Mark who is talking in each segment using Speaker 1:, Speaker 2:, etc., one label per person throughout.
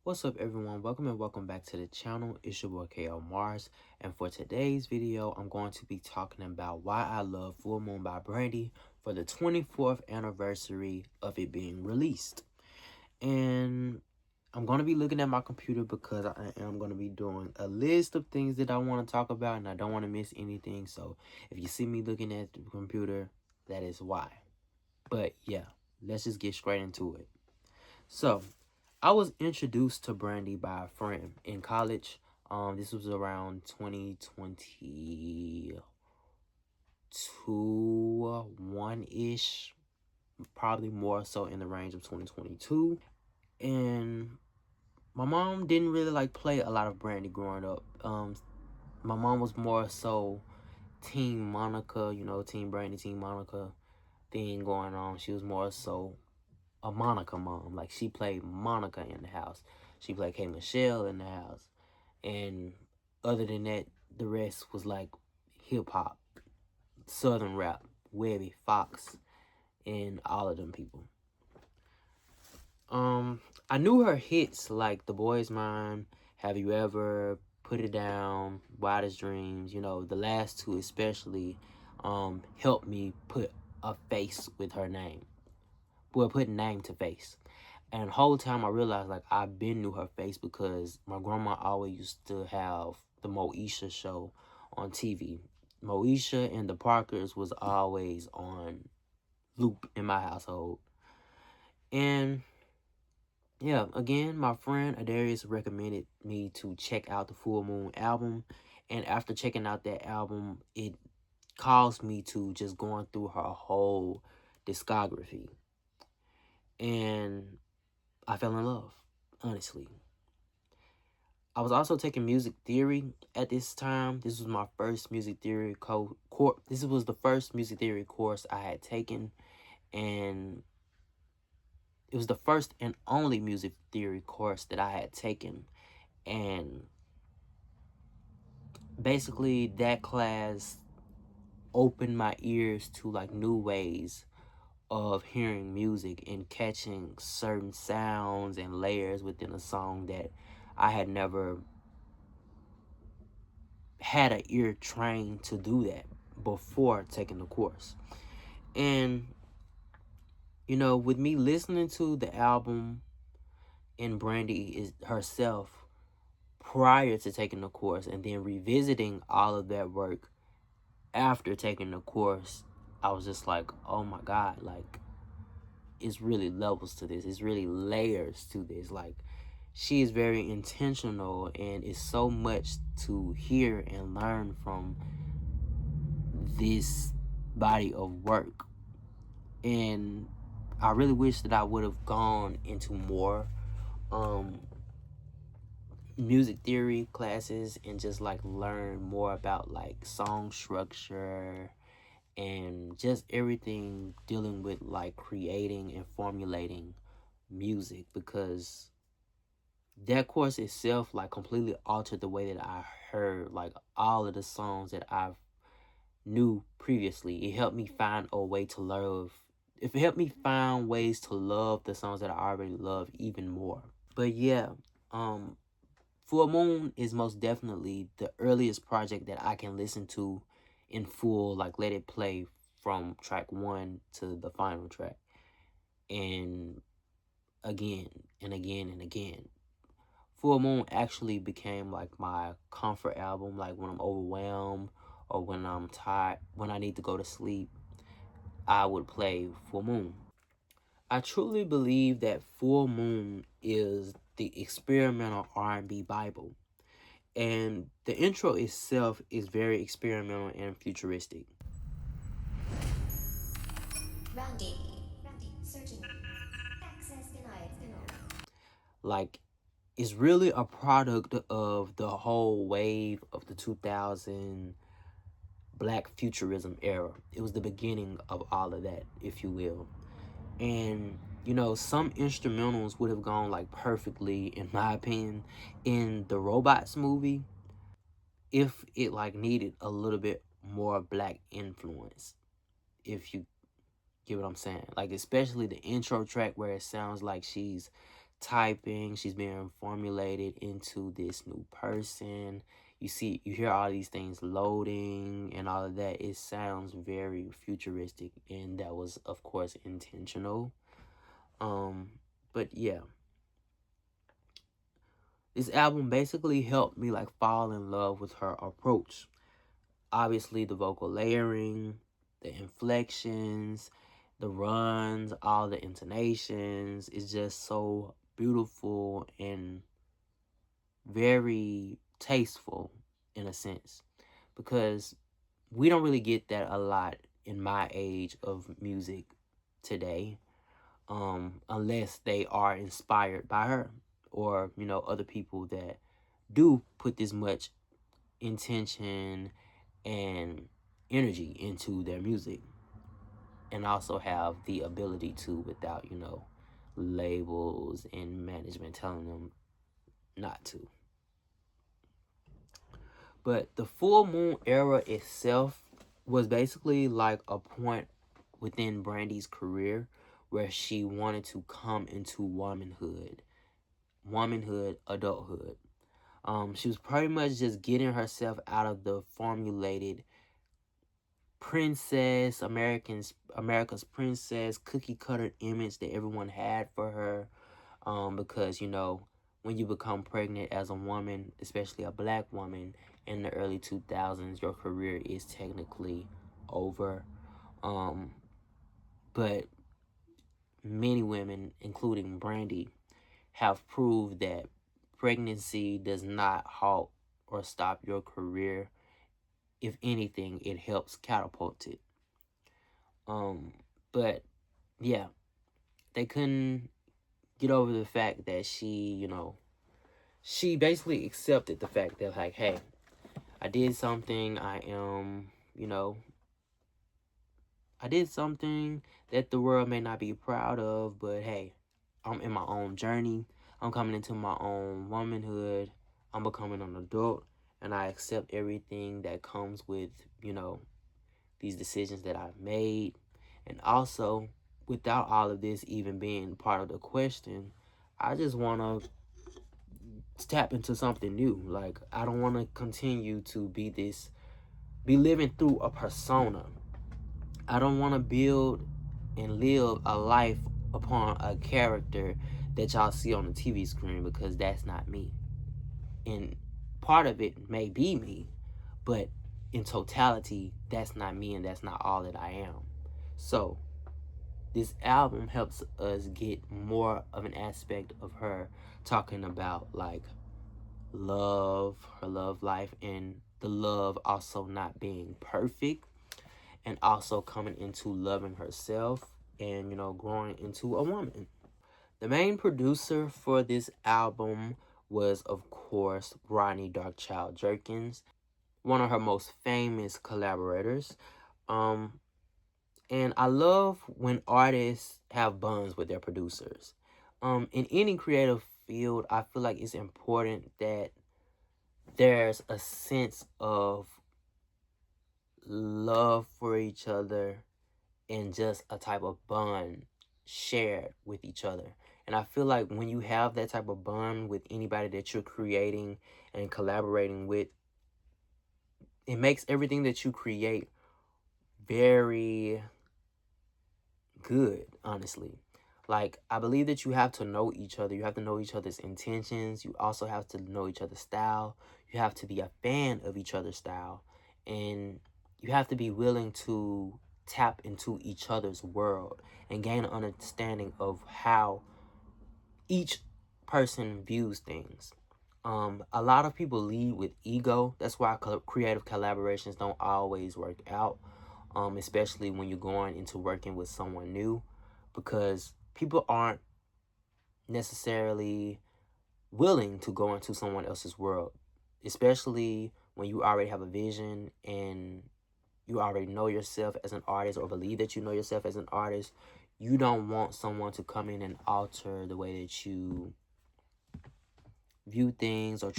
Speaker 1: What's up, everyone? Welcome and welcome back to the channel. It's your boy Mars, and for today's video I'm going to be talking about why I love Full Moon by Brandy for the 24th anniversary of it being released. And I'm going to be looking at my computer because I am going to be doing a list of things that I want to talk about, and I don't want to miss anything. So if you see me looking at the computer, that is why. But yeah, let's just get straight into it. So I was introduced to Brandy by a friend in college. This was around 2022, 1-ish, probably more so in the range of 2022. And my mom didn't really like play a lot of Brandy growing up. My mom was more so Team Monica, Team Brandy, Team Monica thing going on. She was more so a Monica mom. Like, she played Monica in the house. She played K. Michelle in the house. And other than that, the rest was like hip-hop, southern rap, Webby, Fox, and all of them people. I knew her hits like The Boy's Mine, Have You Ever, Put It Down, Wildest Dreams, the last two especially helped me put a face with her name. Well, put name to face. And the whole time I realized, like, I've been knew her face because my grandma always used to have the Moesha show on TV. Moesha and the Parkers was always on loop in my household. And yeah, again, my friend Adarius recommended me to check out the Full Moon album. And after checking out that album, it caused me to just going through her whole discography. And I fell in love, honestly. I was also taking music theory at this time. This was my first music theory course. This was the first music theory course I had taken, and it was the first and only music theory course that I had taken. And basically, that class opened my ears to like new ways of hearing music and catching certain sounds and layers within a song that I had never had an ear trained to do that before taking the course. And with me listening to the album and Brandy is herself prior to taking the course, and then revisiting all of that work after taking the course, I was just like, oh my God, like, it's really levels to this. It's really layers to this. Like, she is very intentional, and it's so much to hear and learn from this body of work. And I really wish that I would have gone into more music theory classes and just like learn more about like song structure and just everything dealing with like creating and formulating music, because that course itself like completely altered the way that I heard like all of the songs that I've knew previously. It helped me find a way to love. It helped me find ways to love the songs that I already love even more. But yeah, Full Moon is most definitely the earliest project that I can listen to in full, like let it play from track 1 to the final track. And again and again and again. Full Moon actually became like my comfort album, like when I'm overwhelmed or when I'm tired, when I need to go to sleep, I would play Full Moon. I truly believe that Full Moon is the experimental R&B Bible. And the intro itself is very experimental and futuristic. Brandy, searching. Access denied. Like, it's really a product of the whole wave of the 2000 Black futurism era. It was the beginning of all of that, if you will. And some instrumentals would have gone like perfectly, in my opinion, in the Robots movie if it like needed a little bit more Black influence, if you get what I'm saying. Like, especially the intro track where it sounds like she's typing. She's being formulated into this new person. You hear all these things loading and all of that. It sounds very futuristic, and that was, of course, intentional. But yeah, this album basically helped me like fall in love with her approach. Obviously, the vocal layering, the inflections, the runs, all the intonations is just so beautiful and very tasteful in a sense, because we don't really get that a lot in my age of music today, unless they are inspired by her, or other people that do put this much intention and energy into their music, and also have the ability to without labels and management telling them not to. But the full moon era itself was basically like a point within Brandy's career where she wanted to come into adulthood. She was pretty much just getting herself out of the formulated America's princess, cookie cutter image that everyone had for her. Because when you become pregnant as a woman, especially a black woman in the early 2000s, your career is technically over. But many women, including Brandy, have proved that pregnancy does not halt or stop your career. If anything, it helps catapult it. But yeah, they couldn't get over the fact that she basically accepted the fact that, like, hey, I did something. I did something that the world may not be proud of, but hey, I'm in my own journey. I'm coming into my own womanhood. I'm becoming an adult, and I accept everything that comes with, these decisions that I've made. And also, without all of this even being part of the question, I just want to tap into something new. Like, I don't want to continue to be living through a persona. I don't want to build and live a life upon a character that y'all see on the TV screen, because that's not me. And part of it may be me, but in totality, that's not me, and that's not all that I am. So this album helps us get more of an aspect of her talking about like love, her love life, and the love also not being perfect, and also coming into loving herself and growing into a woman. The main producer for this album was, of course, Rodney Darkchild Jerkins, one of her most famous collaborators. And I love when artists have bonds with their producers. In any creative field, I feel like it's important that there's a sense of love for each other and just a type of bond shared with each other. And I feel like when you have that type of bond with anybody that you're creating and collaborating with, it makes everything that you create very good, honestly. Like, I believe that you have to know each other. You have to know each other's intentions. You also have to know each other's style. You have to be a fan of each other's style. And you have to be willing to tap into each other's world and gain an understanding of how each person views things. A lot of people lead with ego. That's why creative collaborations don't always work out, especially when you're going into working with someone new, because people aren't necessarily willing to go into someone else's world, especially when you already have a vision and you already know yourself as an artist, or believe that you know yourself as an artist. You don't want someone to come in and alter the way that you view things, or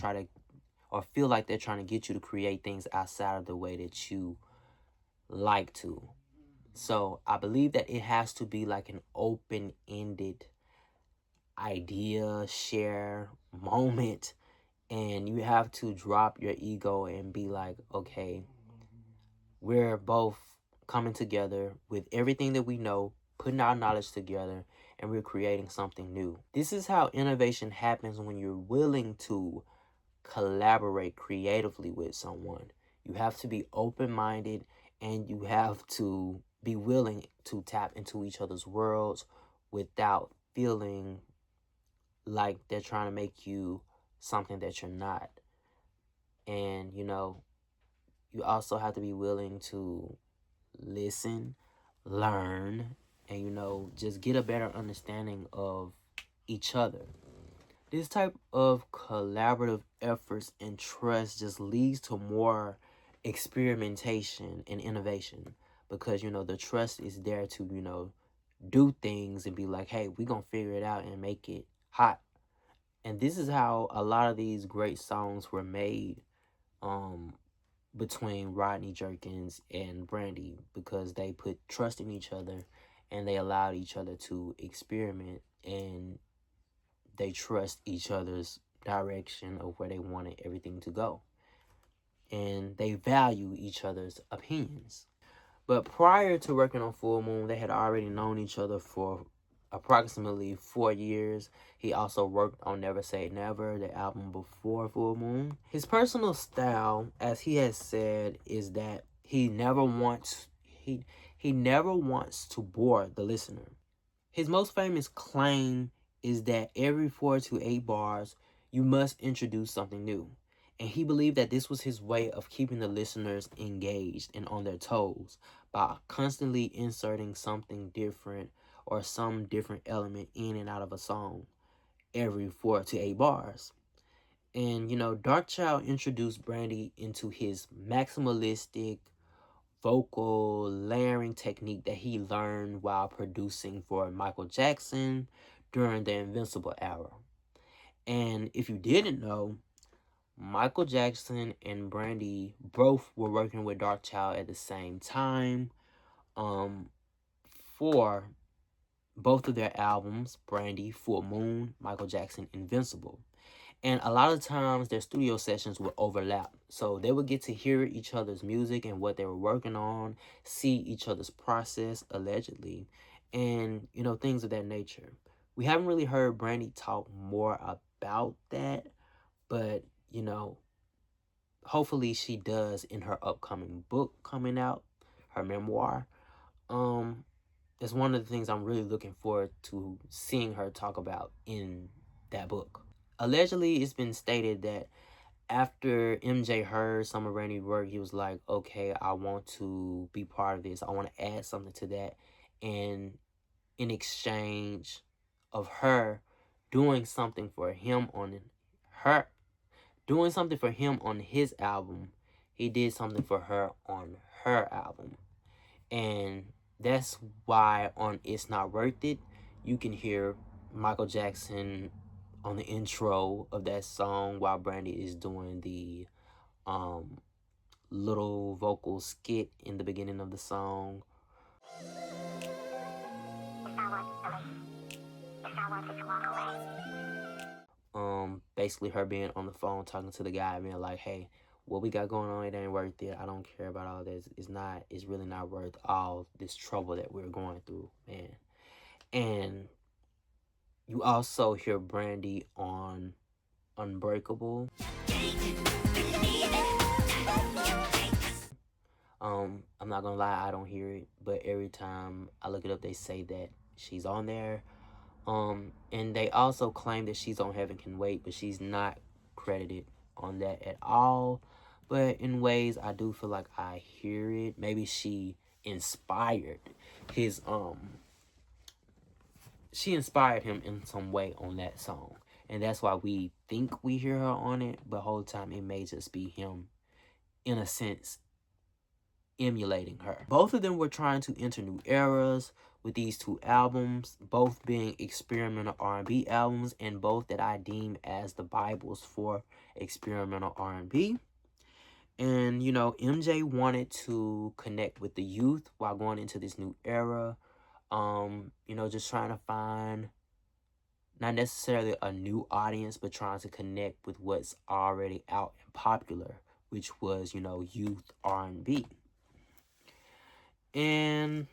Speaker 1: feel like they're trying to get you to create things outside of the way that you like to. So I believe that it has to be like an open-ended idea, share, moment, and you have to drop your ego and be like, okay, we're both coming together with everything that we know, putting our knowledge together, and we're creating something new. This is how innovation happens when you're willing to collaborate creatively with someone. You have to be open-minded and you have to be willing to tap into each other's worlds without feeling like they're trying to make you something that you're not. And, you also have to be willing to listen, learn, and, just get a better understanding of each other. This type of collaborative efforts and trust just leads to more experimentation and innovation because, the trust is there to, do things and be like, hey, we're going to figure it out and make it hot. And this is how a lot of these great songs were made um, between Rodney Jerkins and Brandy because they put trust in each other and they allowed each other to experiment and they trust each other's direction of where they wanted everything to go. And they value each other's opinions. But prior to working on Full Moon, they had already known each other for approximately 4 years. He also worked on Never Say Never, the album before Full Moon. His personal style, as he has said, is that he never wants to bore the listener. His most famous claim is that every 4 to 8 bars, you must introduce something new. And he believed that this was his way of keeping the listeners engaged and on their toes by constantly inserting something different or some different element in and out of a song every 4 to 8 bars. And, Darkchild introduced Brandy into his maximalistic vocal layering technique that he learned while producing for Michael Jackson during the Invincible era. And if you didn't know, Michael Jackson and Brandy both were working with Darkchild at the same time for both of their albums, Brandy, Full Moon, Michael Jackson, Invincible. And a lot of times their studio sessions would overlap. So they would get to hear each other's music and what they were working on, see each other's process, allegedly, and, things of that nature. We haven't really heard Brandy talk more about that, but, hopefully she does in her upcoming book coming out, her memoir. It's one of the things I'm really looking forward to seeing her talk about in that book. Allegedly, it's been stated that after MJ heard some of Brandy's work, he was like, okay, I want to be part of this. I want to add something to that. And in exchange of her doing something for him on his album, he did something for her on her album. And that's why on It's Not Worth It, you can hear Michael Jackson on the intro of that song while Brandy is doing the little vocal skit in the beginning of the song. Basically her being on the phone talking to the guy being like, hey, what we got going on, it ain't worth it. I don't care about all this. It's really not worth all this trouble that we're going through, man. And you also hear Brandy on Unbreakable. I'm not gonna lie, I don't hear it, but every time I look it up, they say that she's on there. And they also claim that she's on Heaven Can Wait, but she's not credited on that at all. But in ways, I do feel like I hear it. Maybe she inspired his she inspired him in some way on that song, and that's why we think we hear her on it, but the whole time it may just be him, in a sense, emulating her. Both of them were trying to enter new eras with these 2 albums, both being experimental R&B albums, and both that I deem as the Bibles for experimental R&B. And, MJ wanted to connect with the youth while going into this new era. Just trying to find not necessarily a new audience, but trying to connect with what's already out and popular, which was, you know, youth R&B. And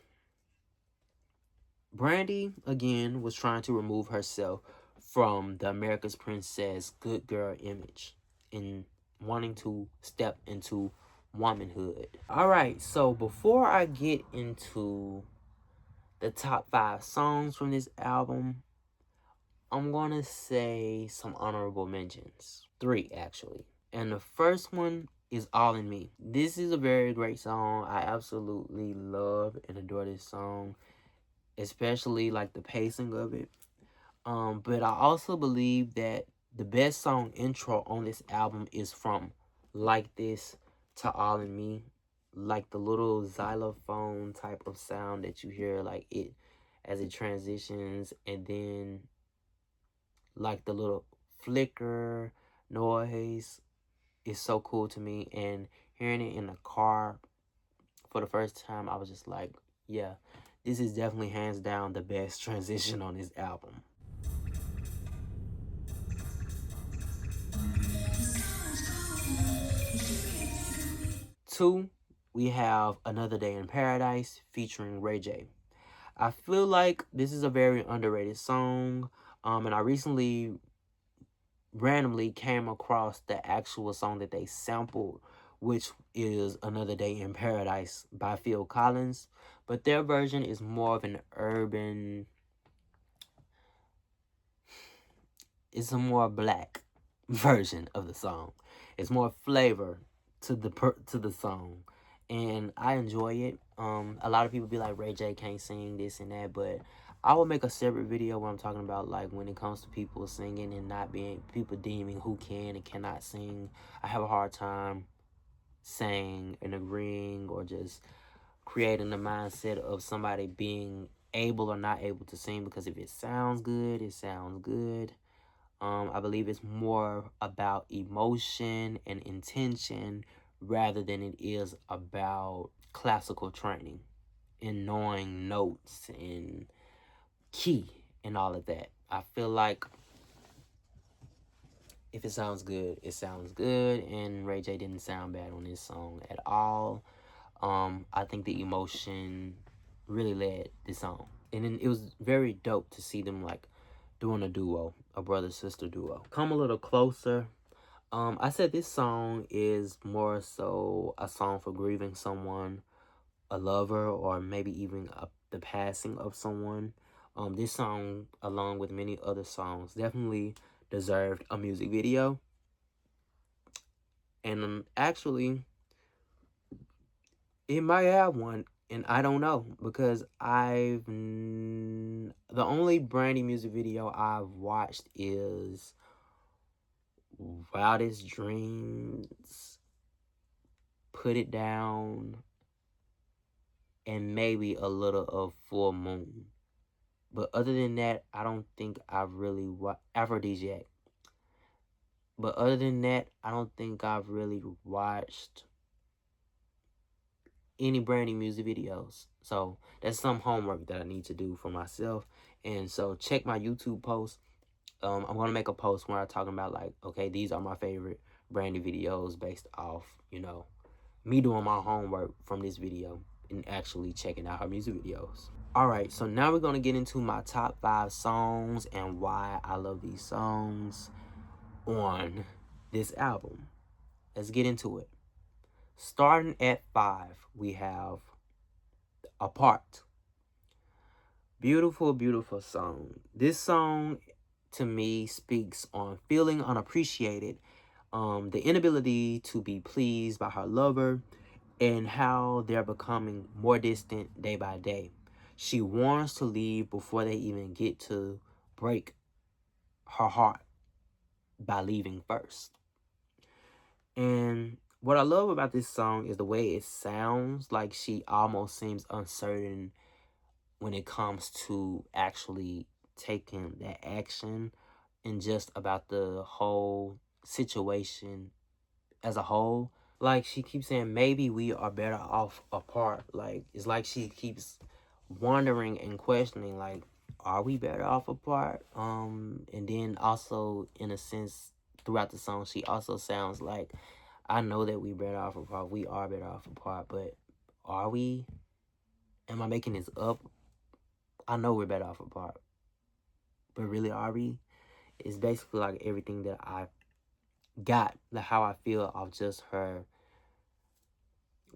Speaker 1: Brandy, again, was trying to remove herself from the America's Princess good girl image and wanting to step into womanhood. All right, so before I get into the top 5 songs from this album, I'm gonna say some honorable mentions. 3, actually. And the first one is All in Me. This is a very great song. I absolutely love and adore this song, especially like the pacing of it. But I also believe that the best song intro on this album is from Like This to All in Me. Like the little xylophone type of sound that you hear, like it as it transitions, and then like the little flicker noise is so cool to me. And hearing it in the car for the first time, I was just like, yeah, this is definitely hands down the best transition on this album. 2, we have Another Day in Paradise featuring Ray J. I feel like this is a very underrated song. And I recently randomly came across the actual song that they sampled, which is Another Day in Paradise by Phil Collins. But their version is more of an urban, it's a more black version of the song. It's more flavor to the song, and I enjoy it. A lot of people be like, Ray J can't sing this and that, but I will make a separate video where I'm talking about like when it comes to people singing and not being people deeming who can and cannot sing. I have a hard time saying and agreeing or just creating the mindset of somebody being able or not able to sing, because if it sounds good, it sounds good. I believe it's more about emotion and intention rather than it is about classical training and knowing notes and key and all of that. I feel like if it sounds good, it sounds good, and Ray J didn't sound bad on this song at all. I think the emotion really led this song, and then it was very dope to see them like doing a duo, a brother sister duo. Come a Little Closer. I said this song is more so a song for grieving someone, a lover, or maybe even the passing of someone. This song, along with many other songs, definitely deserved a music video. And actually, it might have one, and I don't know, because the only Brandy music video I've watched is Wildest Dreams, Put It Down, and maybe a little of Full Moon. But other than that, I don't think I've really watched Aphrodisiac. But other than that, I don't think I've really watched any Brandy music videos. So that's some homework that I need to do for myself. And so check my YouTube post. I'm gonna make a post where I'm talking about like, okay, these are my favorite Brandy videos based off, you know, me doing my homework from this video and actually checking out her music videos. Alright, so now we're going to get into my top 5 songs and why I love these songs on this album. Let's get into it. Starting at 5, we have Apart. Beautiful, beautiful song. This song, to me, speaks on feeling unappreciated, the inability to be pleased by her lover, and how they're becoming more distant day by day. She wants to leave before they even get to break her heart by leaving first. And what I love about this song is the way it sounds. Like she almost seems uncertain when it comes to actually taking that action, and just about the whole situation as a whole. Like she keeps saying maybe we are better off apart. Like it's like she keeps wondering and questioning, like are we better off apart? And then also in a sense throughout the song, she also sounds like, I know that we better off apart. We are better off apart, but are we? Am I making this up? I know we're better off apart, but really are we? It's basically like everything that I got, the how I feel of just her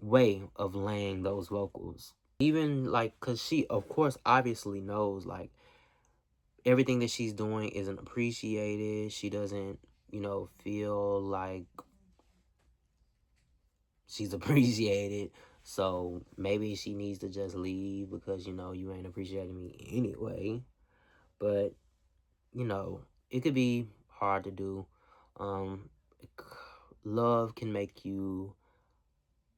Speaker 1: way of laying those vocals. Even like, cause she of course obviously knows like everything that she's doing isn't appreciated. She doesn't, feel like she's appreciated. So maybe she needs to just leave because you ain't appreciating me anyway. But it could be hard to do. Um, love can make you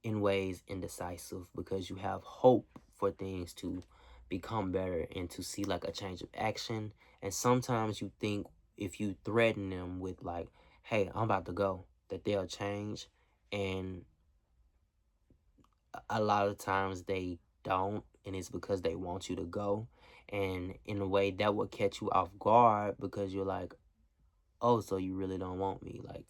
Speaker 1: in ways indecisive because you have hope for things to become better and to see like a change of action. And sometimes you think if you threaten them with like, hey, I'm about to go, that they'll change. And a lot of times they don't, and it's because they want you to go. And in a way that will catch you off guard because you're like, oh, so you really don't want me. Like,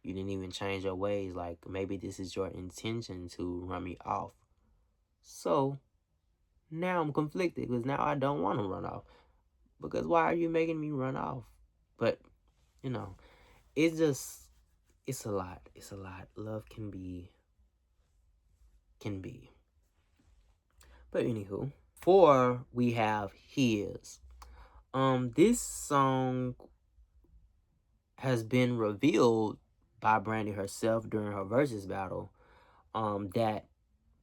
Speaker 1: you didn't even change your ways. Like, maybe this is your intention to run me off. So now I'm conflicted because now I don't want to run off. Because why are you making me run off? But, you know, it's just, it's a lot. It's a lot. Love can be. But anywho, 4, we have His. This song has been revealed by Brandy herself during her versus battle. That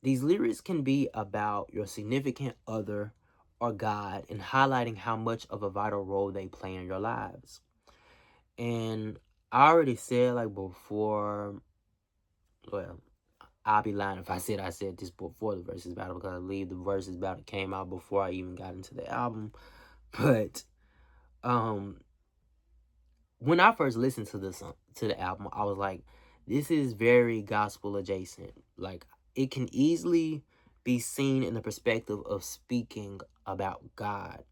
Speaker 1: these lyrics can be about your significant other or God and highlighting how much of a vital role they play in your lives. And I already said like before, well, I'll be lying if I said this before the versus battle because I believe the versus battle came out before I even got into the album. But when I first listened to the album, I was like, this is very gospel adjacent. Like, it can easily be seen in the perspective of speaking about God.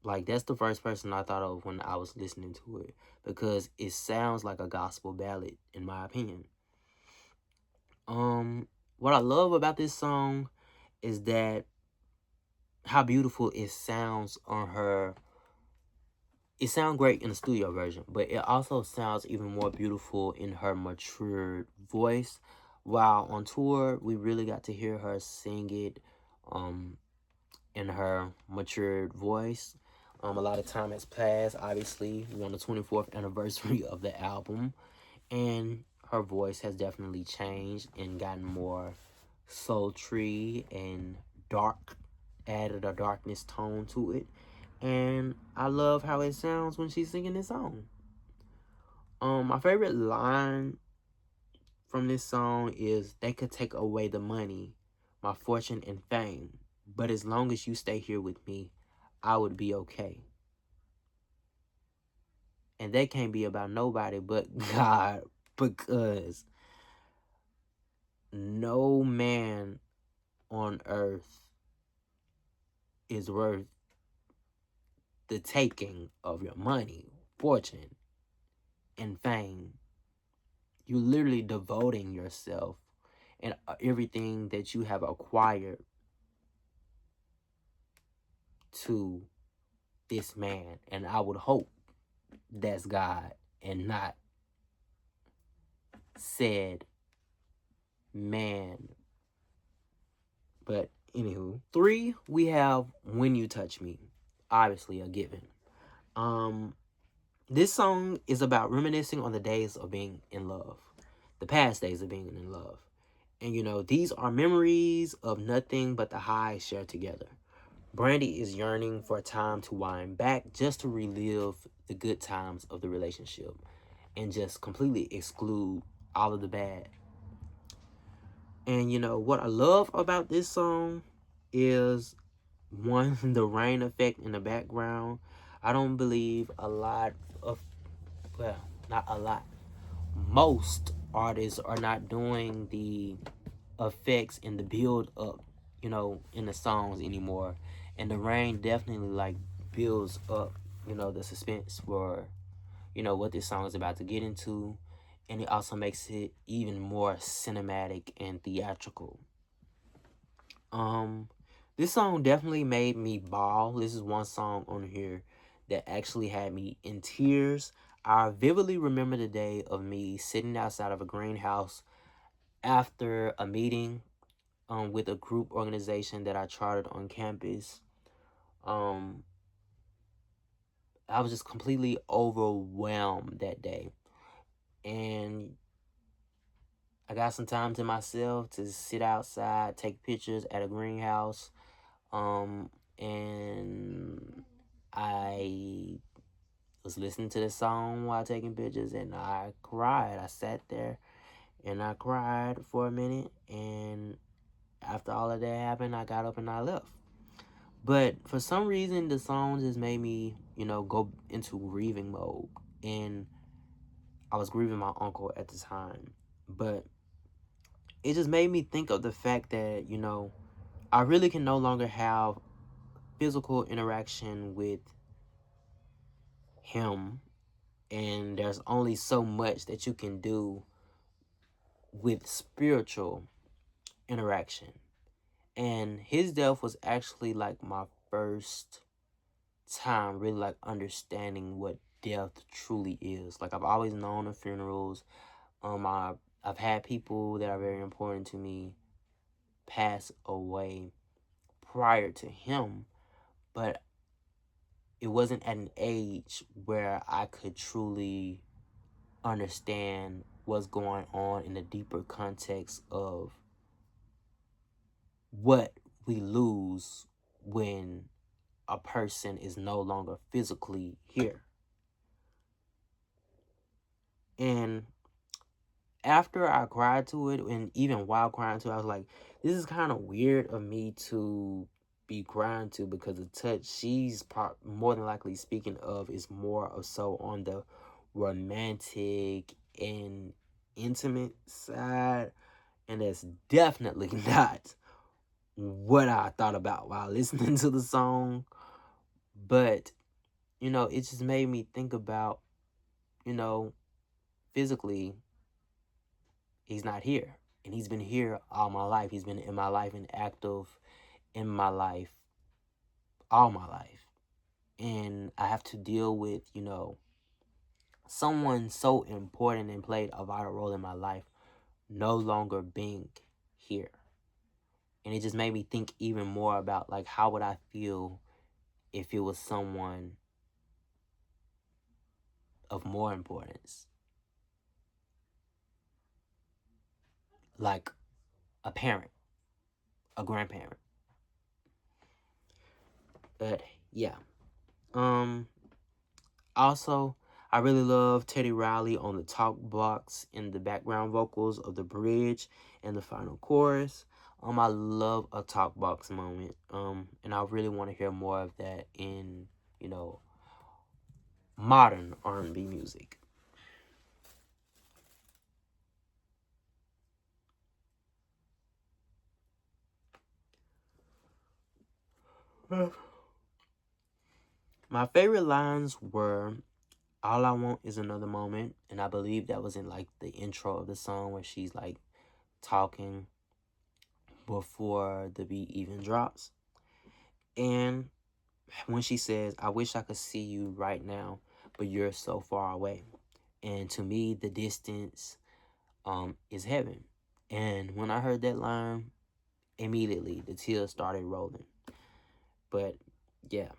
Speaker 1: Like, that's the first person I thought of when I was listening to it because it sounds like a gospel ballad, in my opinion. What I love about this song is that how beautiful it sounds on her. It sounds great in the studio version, but it also sounds even more beautiful in her matured voice. While on tour, we really got to hear her sing it in her matured voice. A lot of time has passed. Obviously, we're on the 24th anniversary of the album, and her voice has definitely changed and gotten more sultry and dark, added a darkness tone to it. And I love how it sounds when she's singing this song. My favorite line from this song is, they could take away the money, my fortune and fame, but as long as you stay here with me, I would be okay. And that can't be about nobody but God, because no man on earth is worth the taking of your money, fortune, and fame. You're literally devoting yourself and everything that you have acquired to this man. And I would hope that's God and not said man. But anywho, 3, we have When You Touch Me. Obviously a given. This song is about reminiscing on the days of being in love. The past days of being in love. And these are memories of nothing but the highs shared together. Brandy is yearning for a time to wind back just to relive the good times of the relationship and just completely exclude all of the bad. And what I love about this song is, one, the rain effect in the background. I don't believe a lot of, well, not a lot, most artists are not doing the effects and the build up, in the songs anymore. And the rain definitely like builds up, the suspense for, what this song is about to get into. And it also makes it even more cinematic and theatrical. Um, this song definitely made me bawl. This is one song on here that actually had me in tears. I vividly remember the day of me sitting outside of a greenhouse after a meeting with a group organization that I chartered on campus. Um, I was just completely overwhelmed that day. And I got some time to myself to sit outside, take pictures at a greenhouse. And I was listening to the song while taking pictures, and I cried. I sat there and I cried for a minute, and after all of that happened, I got up and I left. But for some reason, the song just made me, go into grieving mode. And I was grieving my uncle at the time. But it just made me think of the fact that, I really can no longer have physical interaction with him. And there's only so much that you can do with spiritual interaction. And his death was actually like my first time really like understanding what death truly is. Like, I've always known of funerals. I've had people that are very important to me pass away prior to him, but it wasn't at an age where I could truly understand what's going on in the deeper context of what we lose when a person is no longer physically here. And after I cried to it, and even while crying to it, I was like, this is kind of weird of me to be crying to, because the touch she's more than likely speaking of is more of so on the romantic and intimate side. And that's definitely not what I thought about while listening to the song. But, it just made me think about, physically, he's not here. And he's been here all my life. He's been in my life and active in my life all my life. And I have to deal with, someone so important and played a vital role in my life no longer being here. And it just made me think even more about, like, how would I feel if it was someone of more importance, like a parent, a grandparent. But yeah. Also, I really love Teddy Riley on the talk box in the background vocals of the bridge and the final chorus. I love a talk box moment. And I really want to hear more of that in, modern R&B music. My favorite lines were, "All I want is another moment," and I believe that was in like the intro of the song where she's like talking before the beat even drops. And when she says, "I wish I could see you right now, but you're so far away." And to me, the distance is heaven. And when I heard that line, immediately the tears started rolling. But yeah.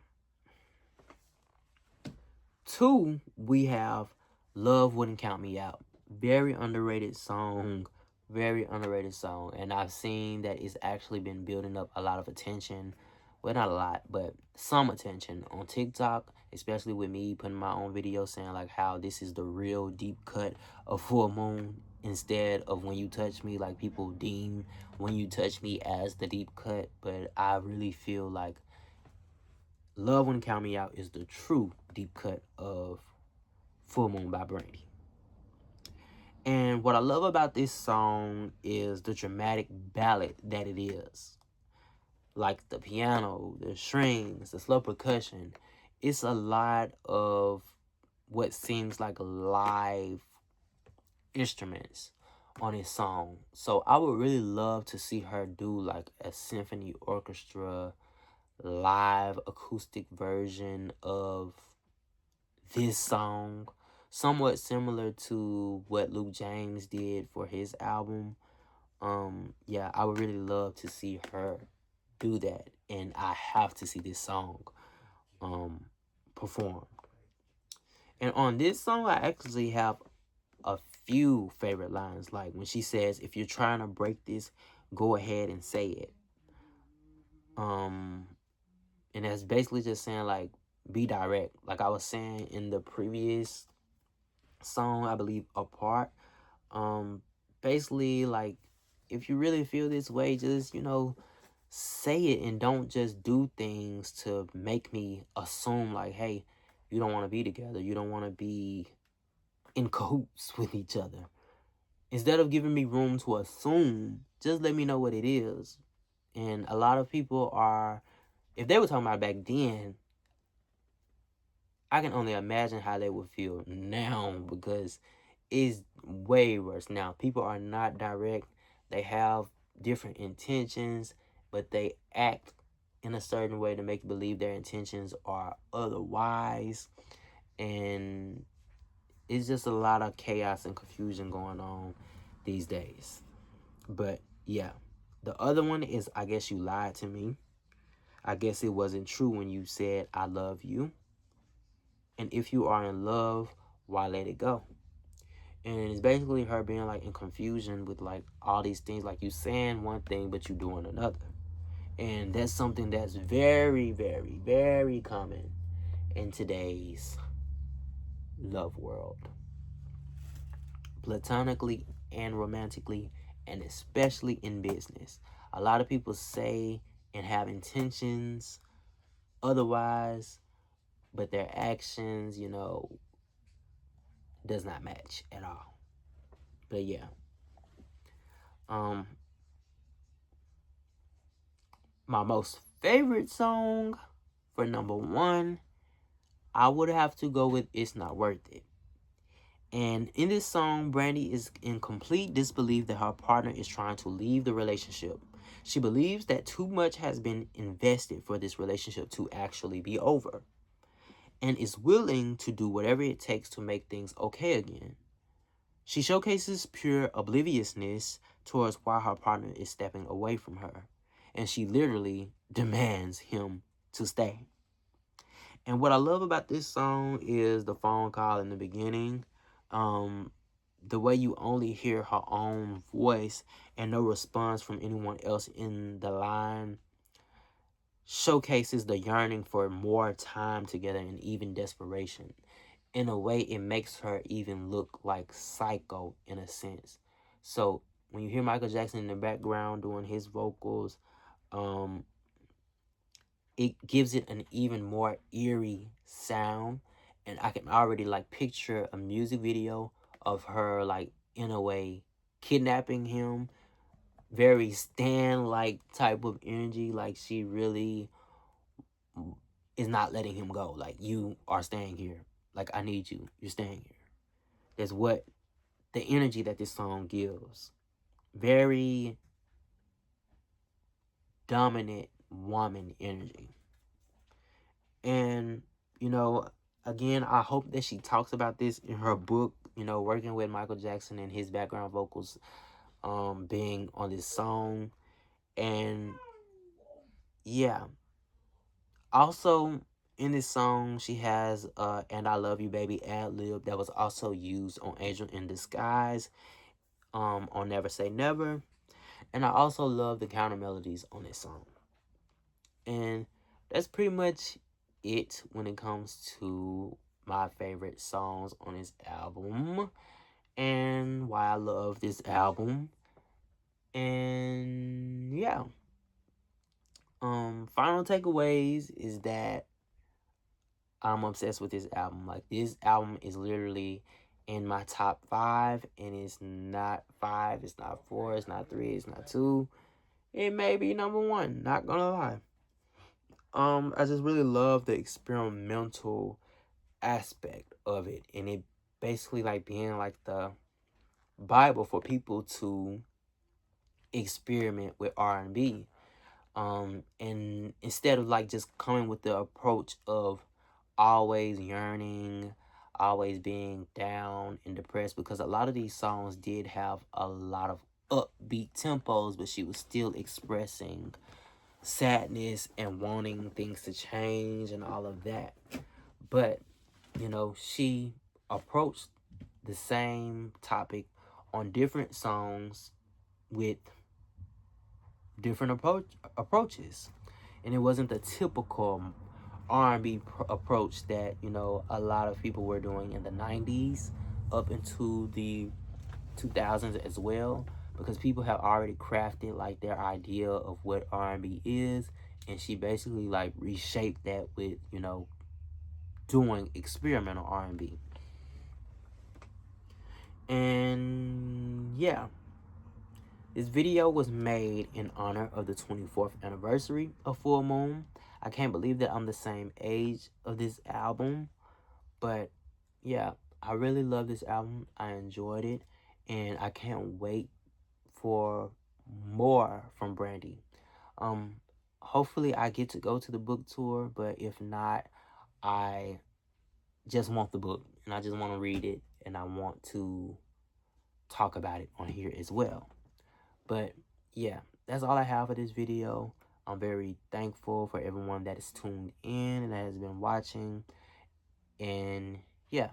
Speaker 1: 2, we have "Love Wouldn't Count Me Out." Very underrated song. Very underrated song. And I've seen that it's actually been building up a lot of attention. Well, not a lot, but some attention on TikTok, especially with me putting my own video saying like how this is the real deep cut of Full Moon, instead of When You Touch Me, like people deem When You Touch Me as the deep cut. But I really feel like "Love Wouldn't Count Me Out" is the true deep cut of Full Moon by Brandy. And what I love about this song is the dramatic ballad that it is. Like the piano, the strings, the slow percussion. it's a lot of what seems like live instruments on his song. So I would really love to see her do like a symphony orchestra live acoustic version of this song, somewhat similar to what Luke James did for his album. Yeah, I would really love to see her do that, and I have to see this song um performed. And on this song, I actually have a few favorite lines, like when she says, "If you're trying to break this, go ahead and say it." Um, and that's basically just saying like, be direct. Like I was saying in the previous song, I believe, Apart. Um, basically like, if you really feel this way, just say it, and don't just do things to make me assume like, hey, you don't want to be together, you don't want to be in cahoots with each other. Instead of giving me room to assume, just let me know what it is. And a lot of people are, if they were talking about back then, I can only imagine how they would feel now, because it's way worse now. People are not direct. They have different intentions, but they act in a certain way to make you believe their intentions are otherwise. And it's just a lot of chaos and confusion going on these days. But yeah, the other one is, I guess you lied to me. I guess it wasn't true when you said I love you. And if you are in love, why let it go? And it's basically her being like in confusion with like all these things, like you saying one thing but you doing another. And that's something that's very, very, very common in today's love world, platonically and romantically, and especially in business. A lot of people say and have intentions otherwise, but their actions, does not match at all. But yeah, um, my most favorite song for number one, I would have to go with "It's Not Worth It." And in this song, Brandy is in complete disbelief that her partner is trying to leave the relationship. She believes that too much has been invested for this relationship to actually be over, and is willing to do whatever it takes to make things okay again. She showcases pure obliviousness towards why her partner is stepping away from her, and she literally demands him to stay. And what I love about this song is the phone call in the beginning. Um, the way you only hear her own voice and no response from anyone else in the line showcases the yearning for more time together and even desperation. In a way, it makes her even look like Psycho in a sense. So when you hear Michael Jackson in the background doing his vocals, um, it gives it an even more eerie sound. And I can already like picture a music video of her like in a way kidnapping him. Very Stan like type of energy. Like she really is not letting him go. Like, you are staying here. Like, I need you. You're staying here. That's what the energy that this song gives. Very dominant woman energy. And, you know, again, I hope that she talks about this in her book, working with Michael Jackson and his background vocals being on this song. And yeah. Also in this song she has "And I Love You Baby" ad lib that was also used on "Angel in Disguise" on "Never Say Never." And I also love the counter melodies on this song. And that's pretty much it when it comes to my favorite songs on this album and why I love this album. And yeah. Final takeaways is that I'm obsessed with this album. Like, this album is literally in my top 5, and it's not 5, it's not 4, it's not 3, it's not 2. It may be number 1, not gonna lie. I just really love the experimental aspect of it, and it basically like being like the Bible for people to experiment with R&B. And instead of like just coming with the approach of always yearning, always being down and depressed, because a lot of these songs did have a lot of upbeat tempos, but she was still expressing sadness and wanting things to change and all of that. But you know, she approached the same topic on different songs with different approaches, and it wasn't the typical R&B approach that, you know, a lot of people were doing in the 90s up into the 2000s as well, because people have already crafted like their idea of what R&B is, and she basically like reshaped that with, you know, doing experimental R&B. And yeah, this video was made in honor of the 24th anniversary of Full Moon. I can't believe that I'm the same age of this album, but yeah, I really love this album. I enjoyed it, and I can't wait for more from Brandy. Um, Hopefully I get to go to the book tour, but if not, I just want the book, and I just want to read it, and I want to talk about it on here as well. But yeah, that's all I have for this video. I'm very thankful for everyone that is tuned in and that has been watching. And yeah,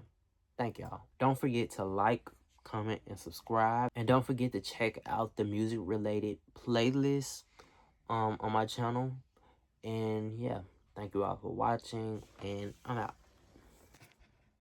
Speaker 1: thank y'all. Don't forget to like, comment, and subscribe. And don't forget to check out the music related playlist on my channel. And yeah, thank you all for watching, and I'm out.